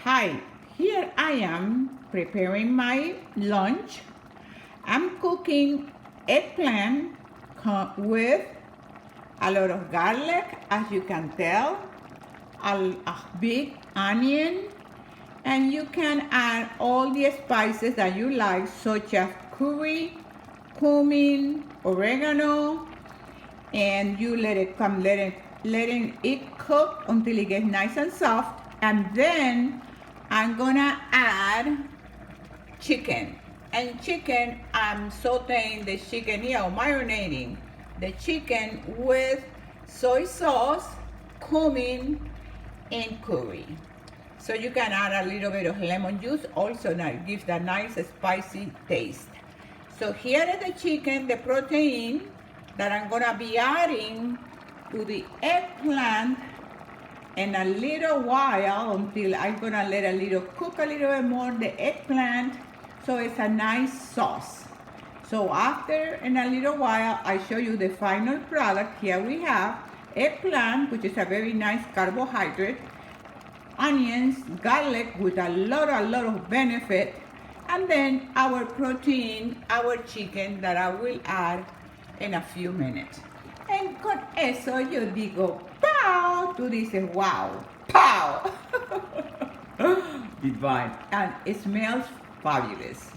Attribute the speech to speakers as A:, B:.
A: Hi, here I am preparing my lunch. I'm cooking eggplant with a lot of garlic, as you can tell, a big onion, and you can add all the spices that you like, such as curry, cumin, oregano, and you letting it cook until it gets nice and soft. And then I'm gonna add chicken. And chicken, I'm sauteing the chicken here, or marinating the chicken with soy sauce, cumin, and curry. So you can add a little bit of lemon juice also, that gives that nice spicy taste. So here is the chicken, the protein that I'm gonna be adding to the eggplant in a little while, until I'm gonna let a little cook a little bit more the eggplant, so it's a nice sauce. So after, in a little while, I show you the final product. Here we have eggplant, which is a very nice carbohydrate, onions, garlic with a lot of benefit, and then our protein, our chicken, that I will add in a few minutes. And con eso yo digo, pow, tú dices, wow, pow. Divine. And it smells fabulous.